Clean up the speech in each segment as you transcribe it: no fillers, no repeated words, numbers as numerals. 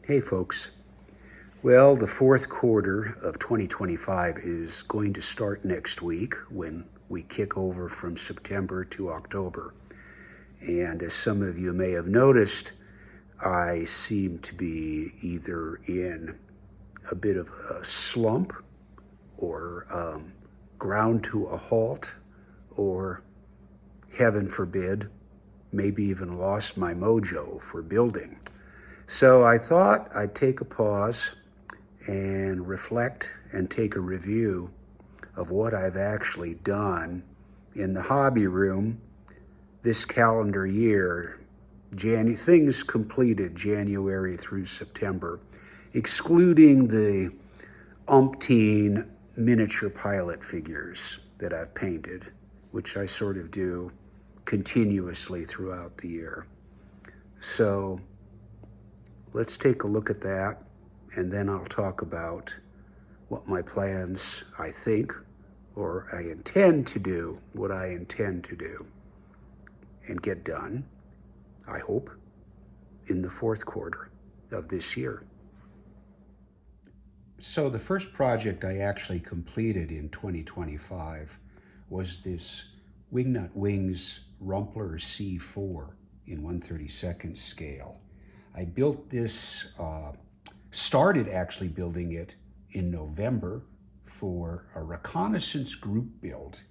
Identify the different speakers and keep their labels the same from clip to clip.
Speaker 1: Hey folks. Well, the fourth quarter of 2025 is going to start next week when we kick over from September to October. And as some of you may have noticed, I seem to be either in a bit of a slump or ground to a halt, or heaven forbid, maybe even lost my mojo for building. So I thought I'd take a pause and reflect and take a review of what I've actually done in the hobby room this calendar year, things completed January through September, excluding the umpteen miniature pilot figures that I've painted, which I sort of do continuously throughout the year. So let's take a look at that, and then I'll talk about what my plans, I think, or I intend to do, what I intend to do and get done, I hope, in the fourth quarter of this year. So the first project I actually completed in 2025 was this Wingnut Wings Rumpler C4 in 1/32 scale. I built this, started actually building it in November for a reconnaissance group build.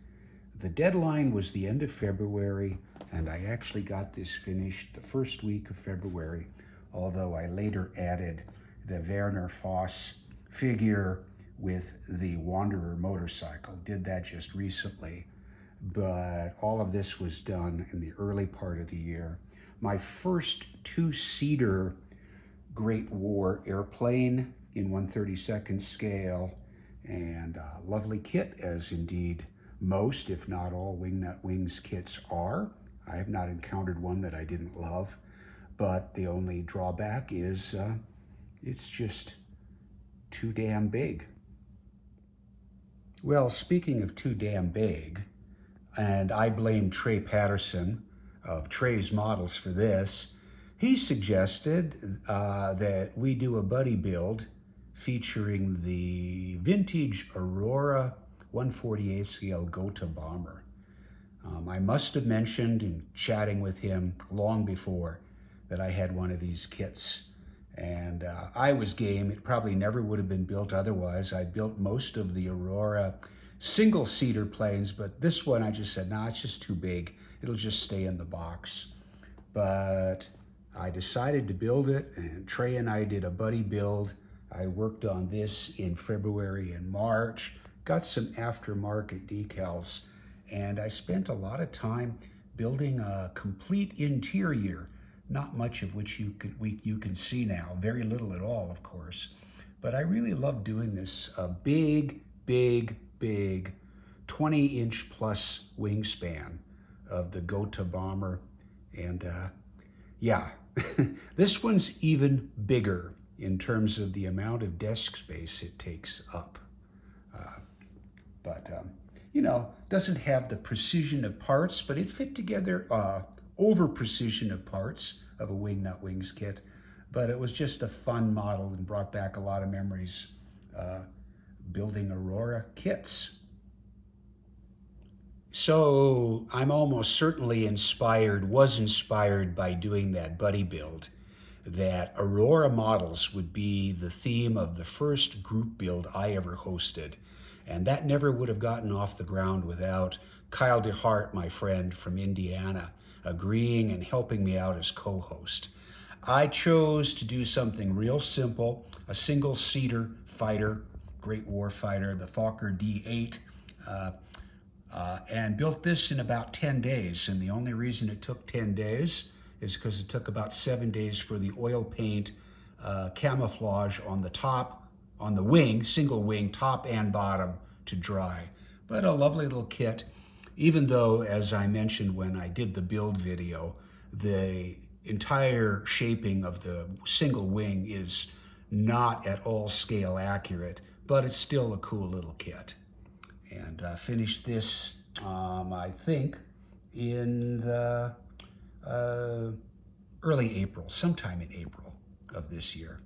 Speaker 1: The deadline was the end of February, and I actually got this finished the first week of February, although I later added the Werner Foss figure with the Wanderer motorcycle. Did that just recently, but all of this was done in the early part of the year. My first two-seater Great War airplane in 1/32 scale, and a lovely kit, as indeed most, if not all, Wingnut Wings kits are. I have not encountered one that I didn't love, but the only drawback is it's just too damn big. Well, speaking of too damn big, and I blame Trey Patterson of Trey's Models for this, he suggested that we do a buddy build featuring the vintage Aurora 1/48 scale Gotha bomber. I must have mentioned in chatting with him long before that I had one of these kits, and I was game. It probably never would have been built otherwise. I built most of the Aurora single-seater planes, but this one I just said, nah, it's just too big. It'll just stay in the box. But I decided to build it, and Trey and I did a buddy build. I worked on this in February and March, got some aftermarket decals, and I spent a lot of time building a complete interior, not much of which you can see now, very little at all, of course. But I really love doing this, a big 20-inch plus wingspan of the Gotha bomber. And yeah, this one's even bigger in terms of the amount of desk space it takes up. But you know, doesn't have the precision of parts, but it fit together over precision of parts of a Wingnut Wings kit. But it was just a fun model and brought back a lot of memories building Aurora kits. So I'm almost certainly was inspired by doing that buddy build, that Aurora models would be the theme of the first group build I ever hosted. And that never would have gotten off the ground without Kyle DeHart, my friend from Indiana, agreeing and helping me out as co-host. I chose to do something real simple, a single-seater fighter, Great War fighter, the Fokker D8, and built this in about 10 days. And the only reason it took 10 days is because it took about 7 days for the oil paint camouflage on the top, on the wing, single wing, top and bottom, to dry. But a lovely little kit, even though, as I mentioned when I did the build video, the entire shaping of the single wing is not at all scale accurate, but it's still a cool little kit. And finished this, I think, in the early April, sometime in April of this year.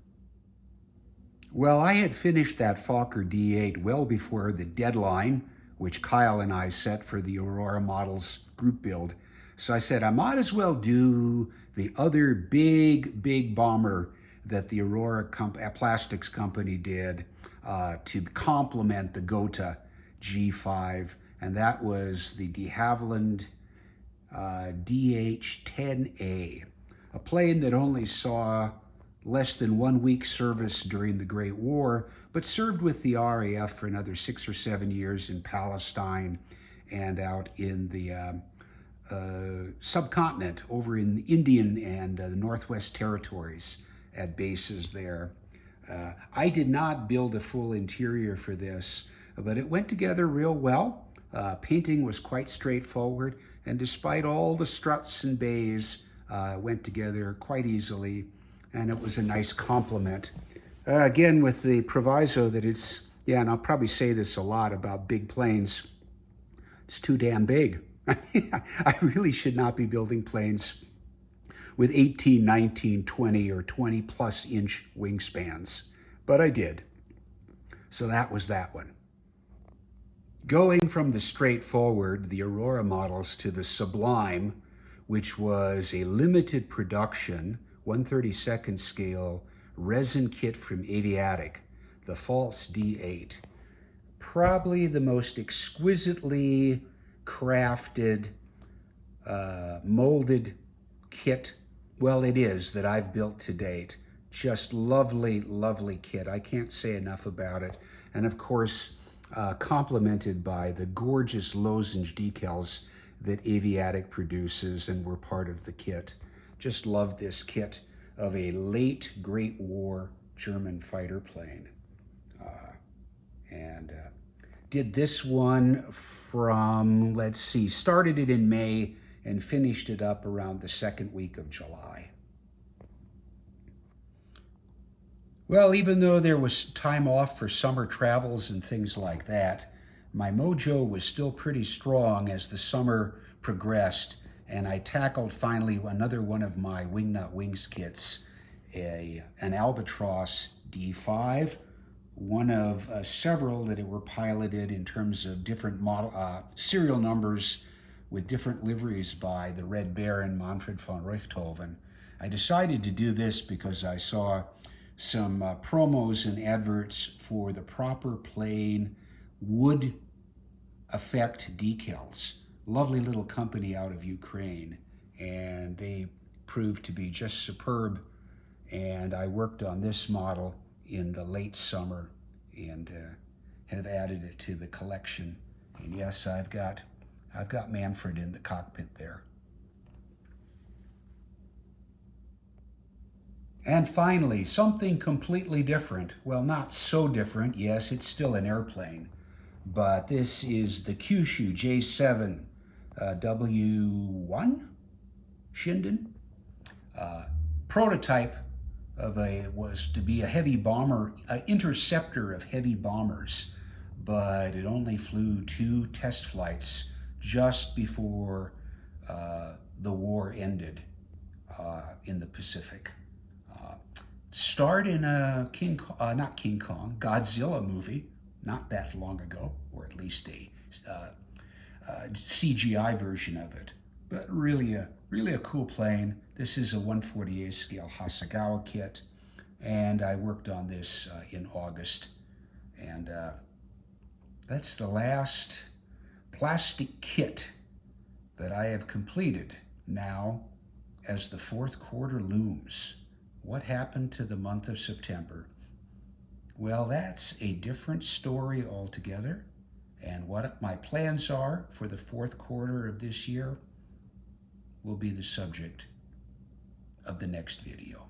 Speaker 1: Well, I had finished that Fokker D8 well before the deadline, which Kyle and I set for the Aurora Models group build. So I said, I might as well do the other big bomber that the Aurora Plastics Company did to complement the Gotha G5, and that was the de Havilland DH-10A, a plane that only saw less than 1 week service during the Great War, but served with the RAF for another 6 or 7 years in Palestine and out in the subcontinent, over in the Indian and the Northwest Territories at bases there. I did not build a full interior for this, but it went together real well. Painting was quite straightforward, and despite all the struts and bays, went together quite easily, and it was a nice complement. Again, with the proviso that it's, yeah, and I'll probably say this a lot about big planes, it's too damn big. I really should not be building planes with 18, 19, 20, or 20 plus inch wingspans, but I did. So that was that one. Going from the straightforward, the Aurora models, to the Sublime, which was a limited production, 1/32 scale resin kit from Aviatik, the False D8. Probably the most exquisitely crafted, molded kit, well, it is, that I've built to date. Just lovely, lovely kit. I can't say enough about it. And of course, complemented by the gorgeous lozenge decals that Aviatik produces and were part of the kit. Just love this kit of a late Great War German fighter plane. And did this one from, let's see, started it in May and finished it up around the second week of July. Well, even though there was time off for summer travels and things like that, my mojo was still pretty strong as the summer progressed, and I tackled finally another one of my Wingnut Wings kits, an Albatross D5, one of several that were piloted in terms of different serial numbers with different liveries by the Red Baron Manfred von Richthofen. I decided to do this because I saw some promos and adverts for the proper plain wood effect decals. Lovely little company out of Ukraine, and they proved to be just superb. And I worked on this model in the late summer and have added it to the collection. And yes, I've got Manfred in the cockpit there. And finally, something completely different. Well, not so different. Yes, it's still an airplane, but this is the Kyushu J7 W1 Shinden. Prototype of was to be a heavy bomber, an interceptor of heavy bombers, but it only flew 2 test flights just before the war ended in the Pacific. Starred in a Godzilla movie not that long ago, or at least a CGI version of it. But really a cool plane. This is a 1/48 scale Hasegawa kit, and I worked on this in August. And that's the last plastic kit that I have completed now as the fourth quarter looms. What happened to the month of September? Well, that's a different story altogether. And what my plans are for the fourth quarter of this year will be the subject of the next video.